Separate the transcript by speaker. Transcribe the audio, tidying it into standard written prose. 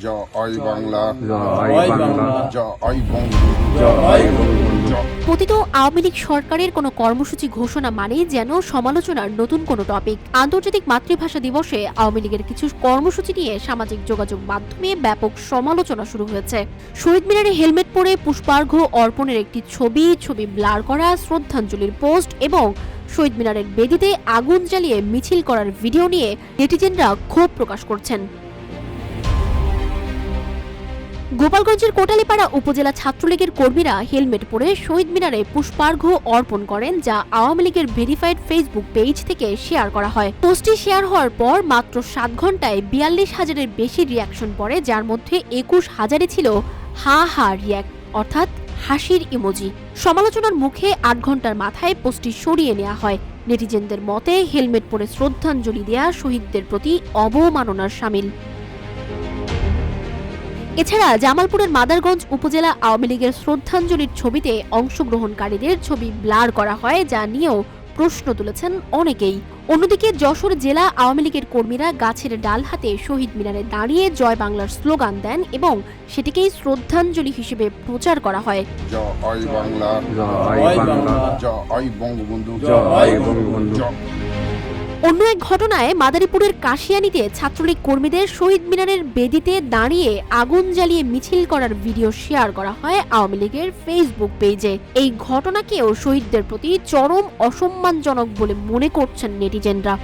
Speaker 1: জয় বাংলা,
Speaker 2: জয় বাংলা,
Speaker 1: জয় বঙ্গবন্ধু,
Speaker 2: জয় বঙ্গবন্ধু।
Speaker 3: পতিত আওয়ামী লীগ সরকারের কোনো কর্মসূচি ঘোষণা মানেই যেন সমালোচনার নতুন কোনো টপিক। আন্তর্জাতিক মাতৃভাষা দিবসে আওয়ামী লীগের কিছু কর্মসূচি নিয়ে সামাজিক যোগাযোগ মাধ্যমে ব্যাপক সমালোচনা শুরু হয়েছে। শহীদ মিনারে হেলমেট পরে পুষ্পার্ঘ্য অর্পণের একটি ছবি ব্লার করা, শ্রদ্ধাঞ্জলির পোস্ট এবং শহীদ মিনারের বেদিতে আগুন জ্বালিয়ে মিছিল করার ভিডিও নিয়ে নেটিজেনরা ক্ষোভ প্রকাশ করছেন। গোপালগঞ্জের কোটালীপাড়া উপজেলা ছাত্রলীগের কর্মীরা হেলমেট পরে শহীদ মিনারে পুষ্পার্ঘ্য অর্পণ করেন, যা আওয়ামী লীগের ভেরিফাইড ফেসবুক পেজ থেকে শেয়ার করা হয়। পোস্টটি শেয়ার হওয়ার পর মাত্র 7 ঘন্টায় 42,000-এর বেশি রিয়াকশন পড়ে, যার মধ্যে 21,000-এ ছিল হা হা রিয়াক্ট অর্থাৎ হাসির ইমোজি। সমালোচনার মুখে 8 ঘন্টার মাথায় পোস্টটি সরিয়ে নেওয়া হয়। নেটিজেনদের মতে হেলমেট পরে শ্রদ্ধাঞ্জলি দেয়া শহীদদের প্রতি অবমাননার শামিল। এছাড়া জামালপুরের মাদারগঞ্জ উপজেলা আওয়ামী লীগের শ্রদ্ধাঞ্জলির ছবিতে অংশগ্রহণকারীদের ছবি ব্লার করা হয়, যা নিয়েও প্রশ্ন তুলেছেন অনেকেই। অন্যদিকে যশোর জেলা আওয়ামী লীগের কর্মীরা গাছের ডাল হাতে শহীদ মিনারে দাঁড়িয়ে জয় বাংলার স্লোগান দেন এবং সেটিকেই শ্রদ্ধাঞ্জলি হিসেবে প্রচার করা হয়।
Speaker 1: জয় বাংলা,
Speaker 2: জয় বাংলা,
Speaker 1: জয় বঙ্গবন্ধু,
Speaker 2: জয় বঙ্গবন্ধু।
Speaker 3: অন্য এক ঘটনায় মাদারীপুরের কাশিয়ানীতে ছাত্রলীগ কর্মীদের শহীদ মিনারের বেদিতে দাঁড়িয়ে আগুন জ্বালিয়ে মিছিল করার ভিডিও শেয়ার করা হয় আওয়ামী লীগের ফেসবুক পেজে। এই ঘটনাকেও শহীদদের প্রতি চরম অসম্মানজনক বলে মনে করছেন নেটিজেনরা।